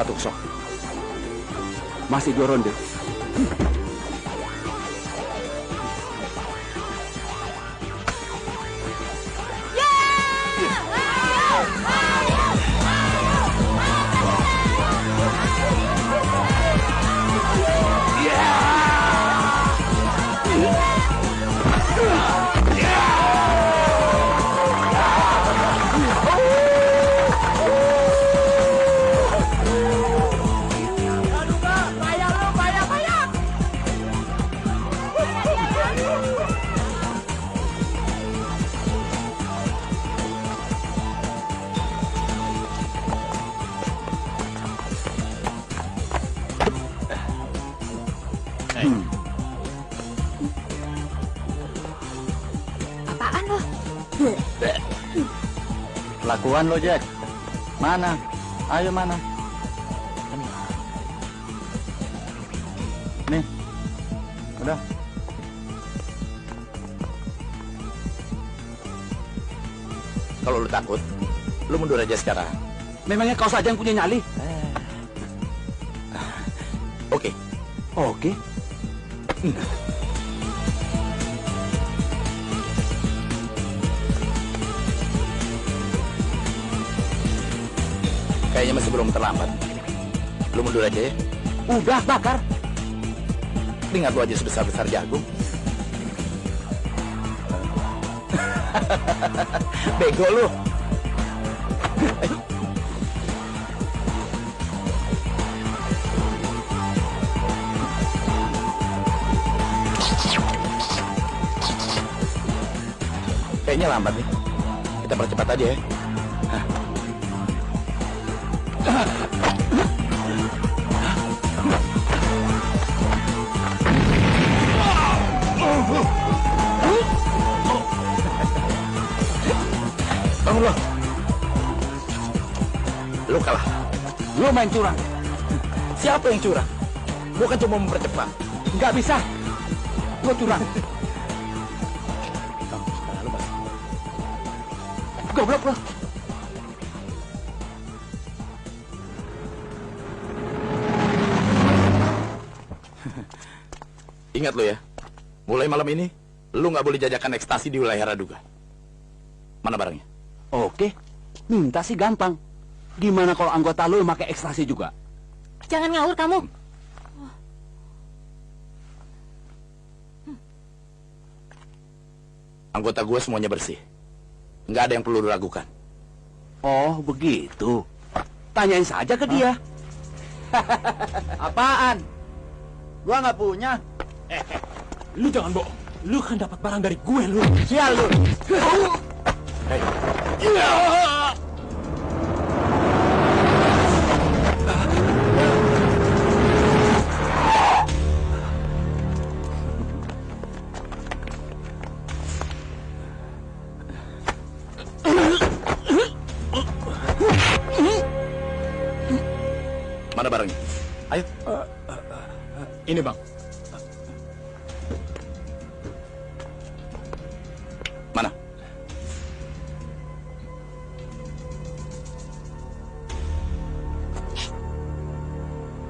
Satu kosong. Masih 2 ronde. Kelakuan lo, Jack. Mana? Ayo mana? Nih. Udah. Kalau lu takut, lu mundur aja sekarang. Memangnya kau saja yang punya nyali? Oke. Oke. Kayaknya masih belum terlambat. Lu mundur aja ya. Udah bakar. Keringat lu aja sebesar-besar jagung. Bego lu. Kayaknya lambat nih. Kita percepat aja ya. Bangun lo. Lu kalah. Lu main curang. Siapa yang curang? Gua kan cuma mempercepat. Nggak bisa. Gua curang. Goblok lo. Ingat lo ya, mulai malam ini, lu nggak boleh jajakan ekstasi di wilayah Raduga. Mana barangnya? Oke. Minta sih gampang. Gimana kalau anggota lu pakai ekstasi juga? Jangan ngawur kamu. Anggota gue semuanya bersih. Nggak ada yang perlu diragukan. Oh, begitu. Tanyain saja ke dia. Apaan? Gua nggak punya. Lu jangan bohong. Lu kan dapat barang dari gue, lu. Sial lu. Hei. Mana barangnya? Ayo. Ini, Bang. Mana?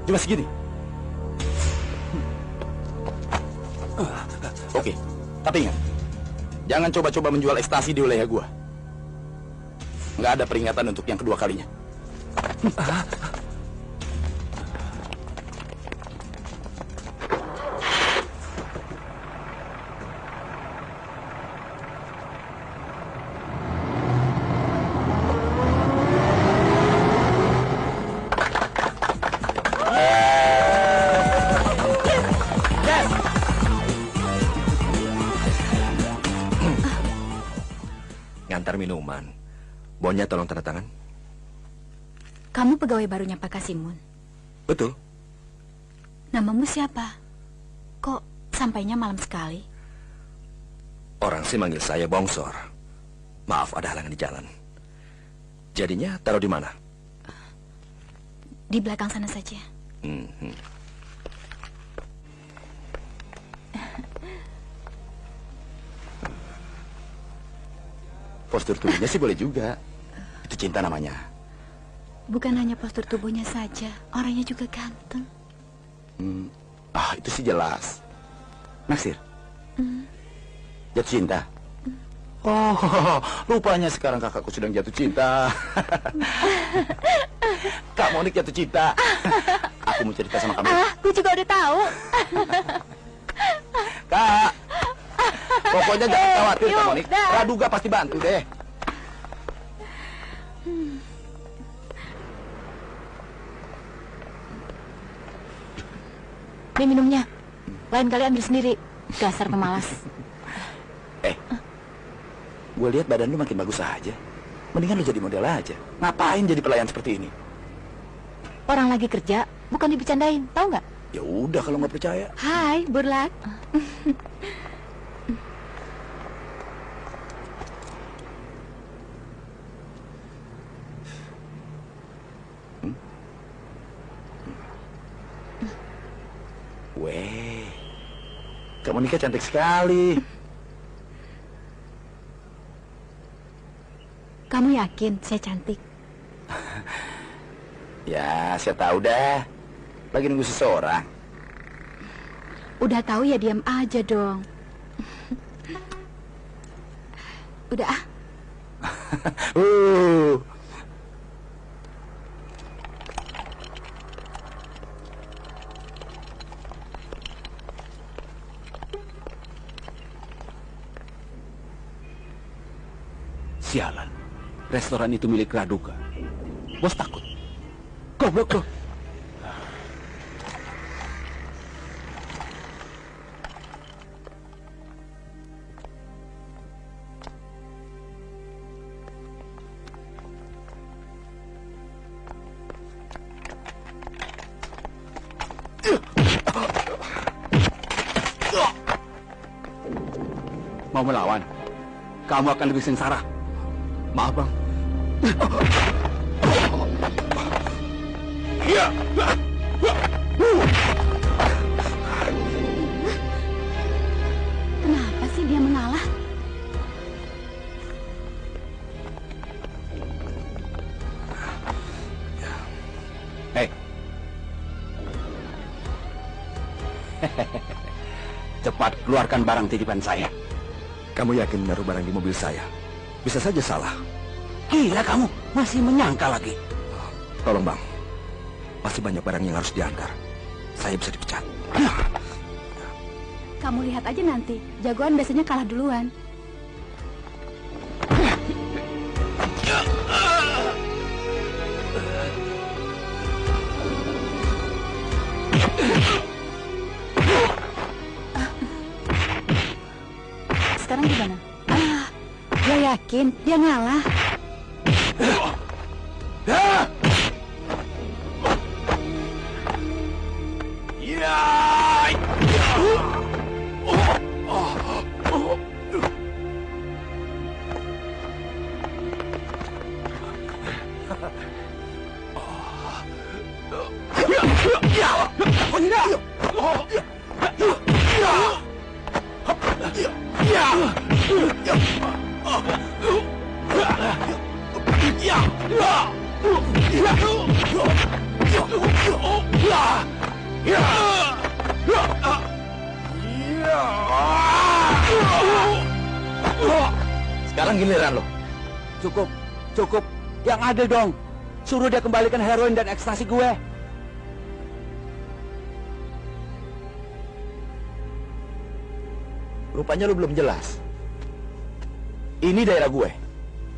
Cuma segini. Oke, tapi ingat, jangan coba-coba menjual ekstasi di wilayah gua. Nggak ada peringatan untuk yang kedua kalinya. Ngantar minuman. Bonya tolong tanda tangan. Kamu pegawai barunya Pak Kasimun. Betul. Namamu siapa? Kok sampainya malam sekali? Orang sih manggil saya Bongsor. Maaf, ada halangan di jalan. Jadinya taruh di mana? Di belakang sana saja. Postur tubuhnya sih boleh juga. Itu cinta namanya. Bukan hanya postur tubuhnya saja, orangnya juga ganteng. Itu sih jelas. Naksir? Jatuh cinta? Oh, rupanya sekarang kakakku sedang jatuh cinta. Kak Monik jatuh cinta. Aku mau cerita sama kamu. Aku juga udah tahu. Kak, pokoknya jangan khawatir Kak Monik. Yaudah. Raduga pasti bantu deh. Ini minumnya. Lain kali ambil sendiri. Dasar pemalas. Gue lihat badan lu makin bagus aja. Mendingan lu jadi model aja. Ngapain jadi pelayan seperti ini? Orang lagi kerja, bukan dibecandain, tahu nggak? Ya udah kalau nggak percaya. Hai, Burlak. Weh, Kak Monika cantik sekali. Kamu yakin saya cantik? Ya, saya tahu dah. Lagi nunggu seseorang. Udah tahu ya diam aja dong. Udah ah. Sialan, restoran itu milik Raduga. Bos takut. Goblok loh. Mau melawan? Kamu akan lebih sengsara. Maaf, Bang. Kenapa sih dia mengalah? Hei. Cepat keluarkan barang titipan saya. Kamu yakin menaruh barang di mobil saya? Bisa saja salah. Gila kamu, masih menyangka lagi. Tolong bang, masih banyak barang yang harus diantar. Saya bisa dipecat. Kamu lihat aja nanti, jagoan biasanya kalah duluan. Sekarang gimana? Gue yakin dia ngalah. Sekarang giliran lo. Cukup, cukup. Yang adil dong. Suruh dia kembalikan heroin dan ekstasi gue. Rupanya lo belum jelas. Ini daerah gue.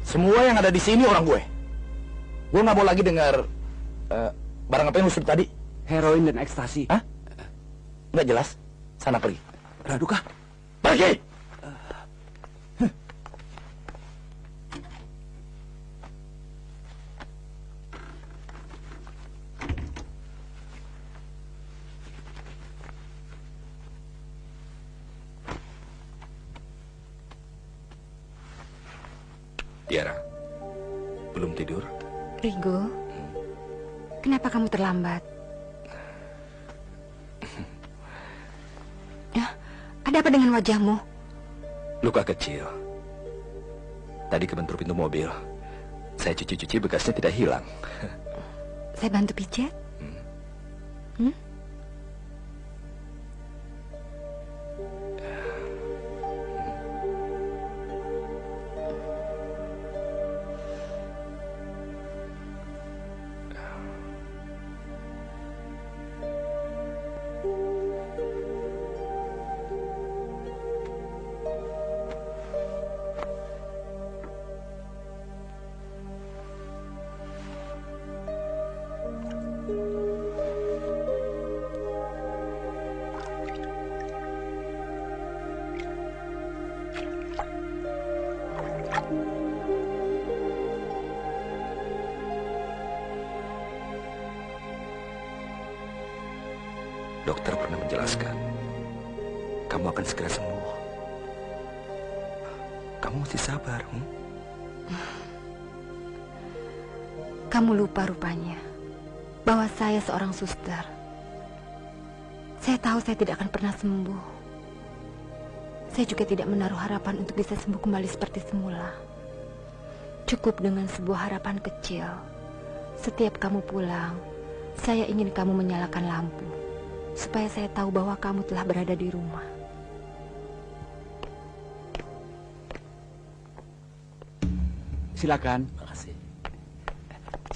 Semua yang ada di sini orang gue. Gue nggak mau lagi dengar barang apa yang lo sebut tadi. Heroin dan ekstasi. Hah? Nggak jelas. Sana pergi. Raduka. Pergi. Tiara, belum tidur? Ringo, kenapa kamu terlambat? Ya, ada apa dengan wajahmu? Luka kecil. Tadi kebentur pintu mobil. Saya cuci-cuci bekasnya tidak hilang. Saya bantu pijat? Dokter pernah menjelaskan, kamu akan segera sembuh. Kamu mesti sabar. Kamu lupa rupanya bahwa saya seorang suster. Saya tahu saya tidak akan pernah sembuh. Saya juga tidak menaruh harapan untuk bisa sembuh kembali seperti semula. Cukup dengan sebuah harapan kecil. Setiap kamu pulang, saya ingin kamu menyalakan lampu, supaya saya tahu bahwa kamu telah berada di rumah. Silakan. Makasih.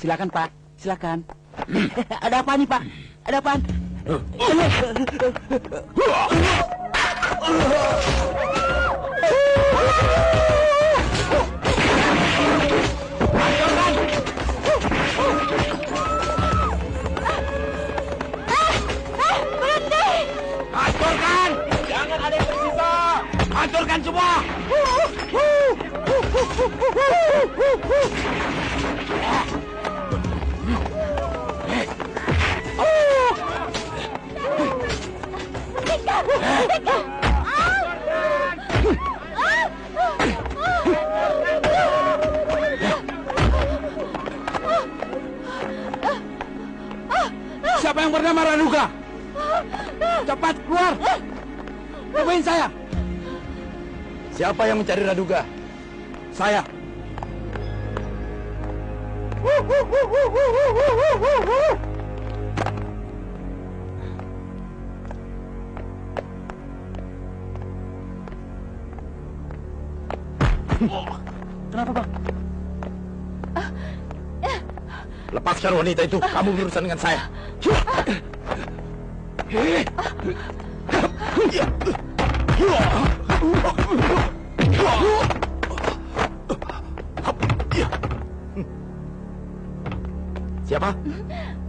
Silakan, Pak. Silakan. Ada apa nih, Pak? Ada apaan? Hancurkan! Jangan ada yang tersisa! Hancurkan semua! Siapa yang bernama Raduga? Cepat keluar! Temuin saya! Siapa yang mencari Raduga? Saya. Kenapa, Bang? Lepaskan wanita itu. Kamu berurusan dengan saya. Siapa?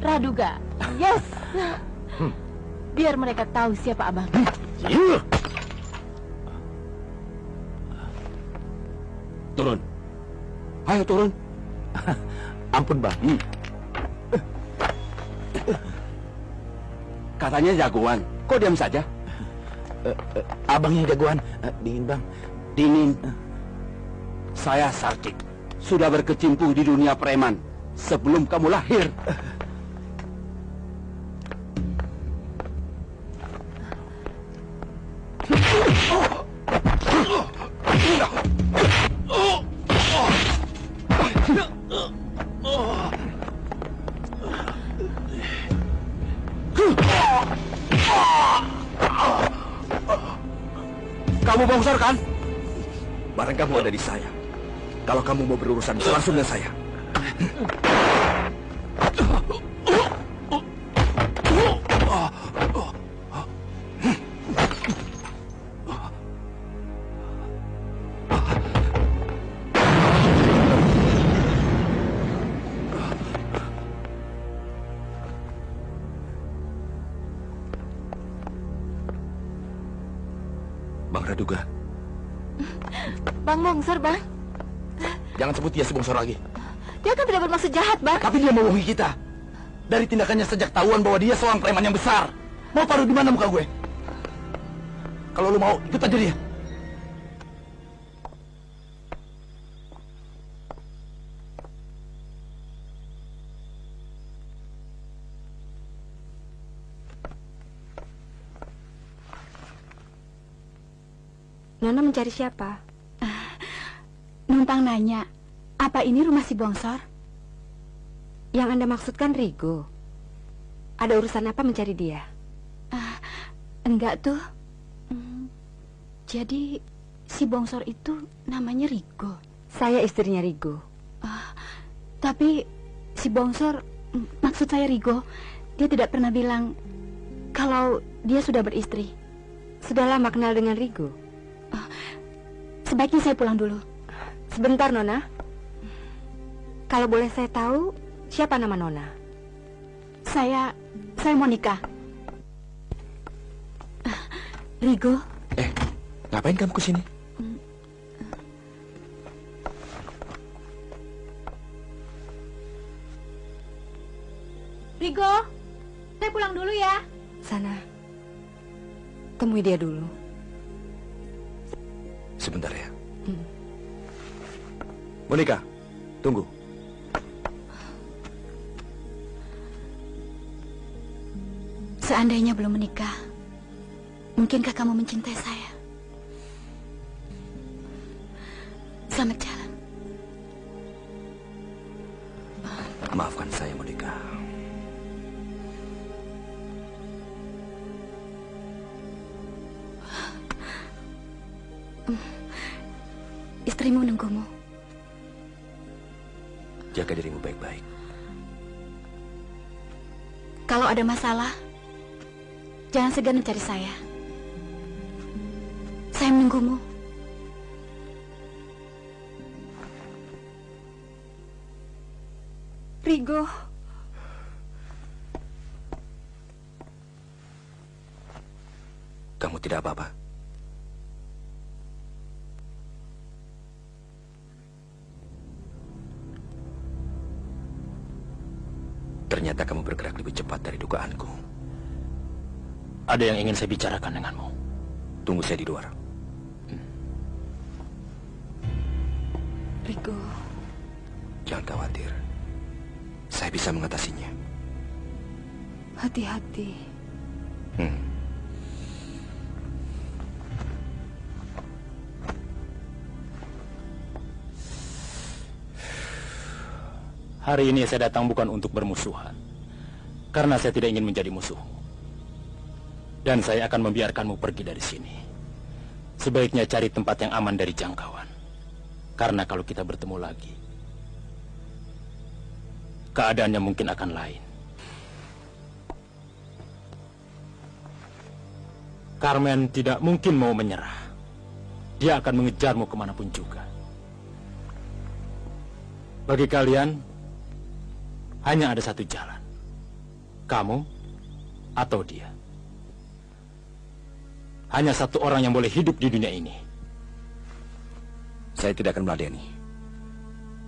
Raduga. Yes. Biar mereka tahu siapa abang. Turun. Ayo turun. Ampun, Bang. Katanya jagoan. Kok diam saja? Abang yang jagoan. Dingin, Bang. Dingin. Saya Sartik. Sudah berkecimpung di dunia preman sebelum kamu lahir. Kamu bongsor kan? Barang kamu ada di saya. Kalau kamu mau berurusan, langsung dengan saya. Bang Raduga. Bang Bongsor, Bang. Jangan sebut dia si Bongsor lagi. Dia kan tidak bermaksud jahat, Bang. Tapi dia membohongi kita. Dari tindakannya sejak tahuan bahwa dia seorang preman yang besar. Mau taruh di mana muka gue? Kalau lu mau, ikut aja dia. Nona mencari siapa? Numpang nanya, apa ini rumah si Bongsor? Yang Anda maksudkan Rigo. Ada urusan apa mencari dia? Enggak tuh. Jadi si Bongsor itu namanya Rigo. Saya istrinya Rigo. Tapi si Bongsor, maksud saya Rigo, dia tidak pernah bilang kalau dia sudah beristri. Sudah lama kenal dengan Rigo? Sebaiknya saya pulang dulu. Sebentar, Nona. Kalau boleh saya tahu, siapa nama Nona? Saya Monica. Rigo. Ngapain kamu kesini? Rigo, saya pulang dulu ya. Sana. Temui dia dulu. Sebentar ya. Monica, tunggu. Seandainya belum menikah, mungkinkah kamu mencintai saya? Selamat jalan. Maafkan saya, Monica. Istrimu menunggumu. Jaga dirimu baik-baik. Kalau ada masalah, jangan segan mencari saya. Saya menunggumu. Rigo. Kamu tidak apa-apa? Ternyata kamu bergerak lebih cepat dari dugaanku. Ada yang ingin saya bicarakan denganmu. Tunggu saya di luar. Rigo. Jangan khawatir. Saya bisa mengatasinya. Hati-hati. Hari ini saya datang bukan untuk bermusuhan, karena saya tidak ingin menjadi musuhmu. Dan saya akan membiarkanmu pergi dari sini. Sebaiknya cari tempat yang aman dari jangkauan. Karena kalau kita bertemu lagi, keadaannya mungkin akan lain. Carmen tidak mungkin mau menyerah. Dia akan mengejarmu kemanapun juga. Bagi kalian, hanya ada satu jalan. Kamu atau dia. Hanya satu orang yang boleh hidup di dunia ini. Saya tidak akan meladeni.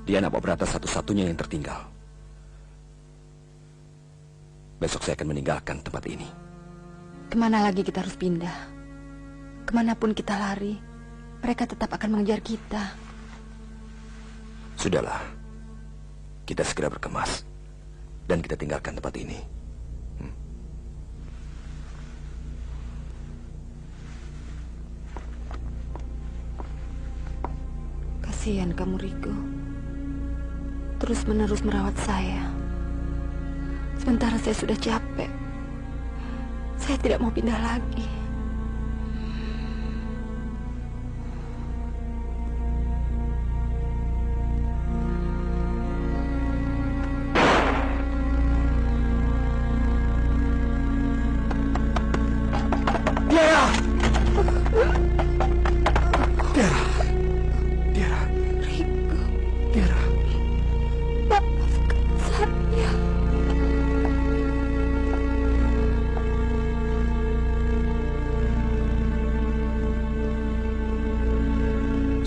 Dia anak Pak Brata satu-satunya yang tertinggal. Besok saya akan meninggalkan tempat ini. Kemana lagi kita harus pindah? Kemanapun kita lari, mereka tetap akan mengejar kita. Sudahlah. Kita segera berkemas. Dan kita tinggalkan tempat ini. Kasihan kamu, Rigo. Terus-menerus merawat saya. Sementara saya sudah capek. Saya tidak mau pindah lagi.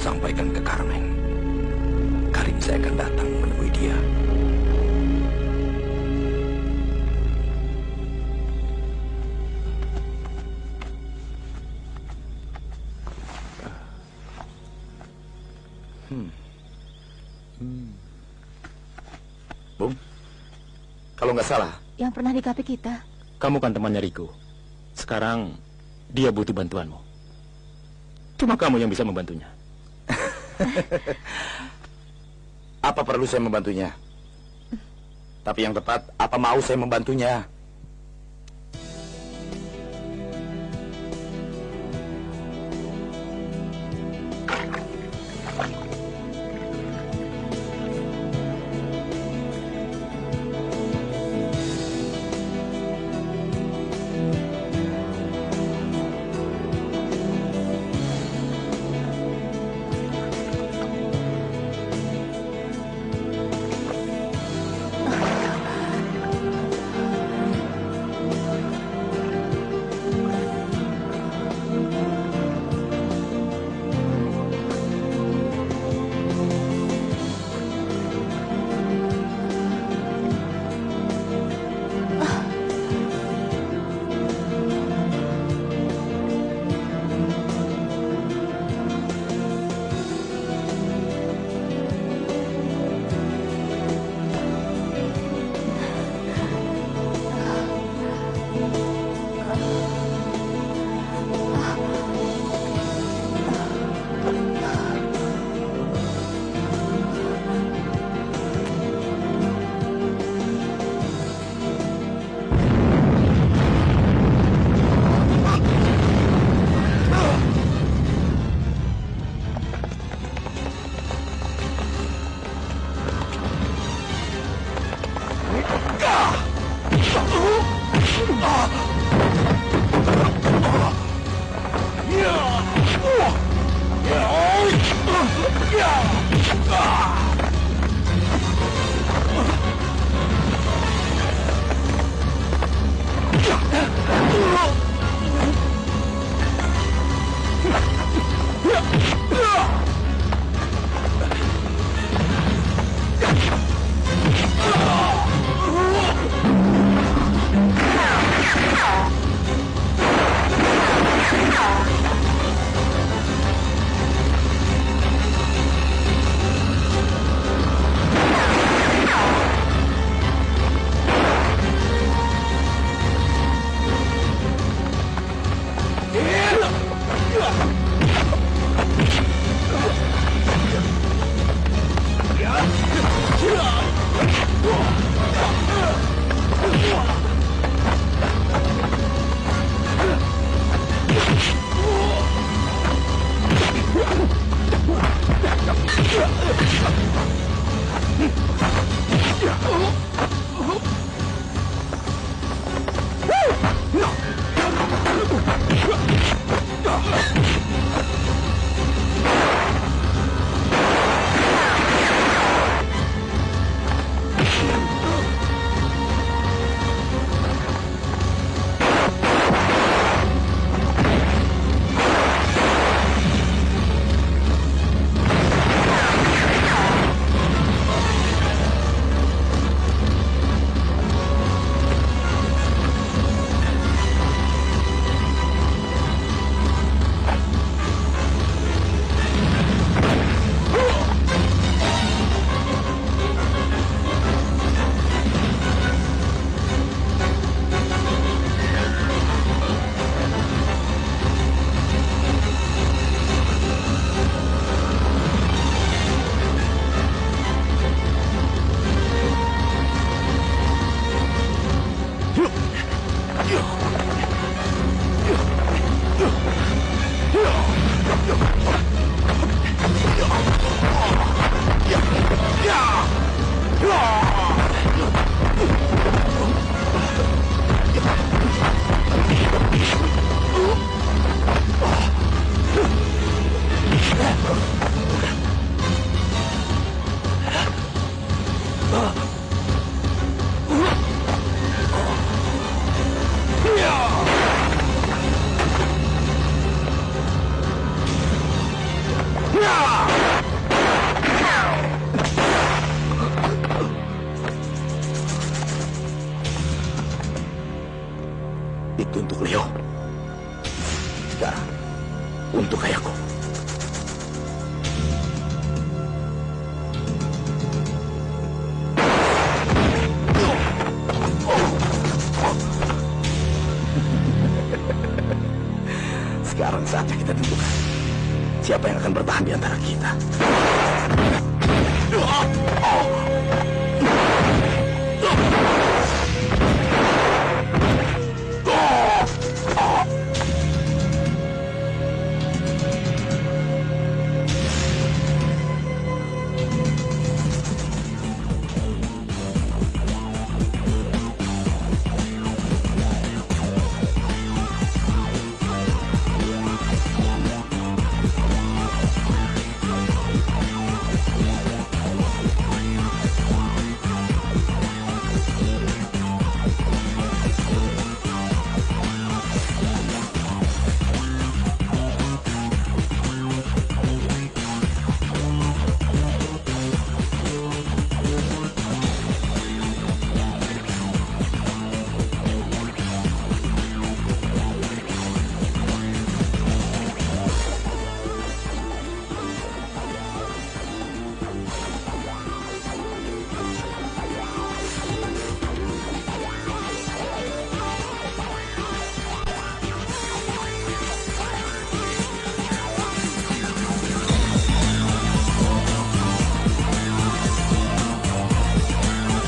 Sampaikan ke Carmen. Kali ini saya akan datang menemui dia. Bung, kalau nggak salah, Yang pernah di kafe kita. Kamu kan temannya Rigo. Sekarang dia butuh bantuanmu. Cuma kamu yang bisa membantunya. apa perlu saya membantunya? Tapi yang tepat, apa mau saya membantunya? Itu untuk Leo. Sekarang, untuk ayahku. Sekarang saatnya kita tentukan siapa yang akan bertahan di antara kita.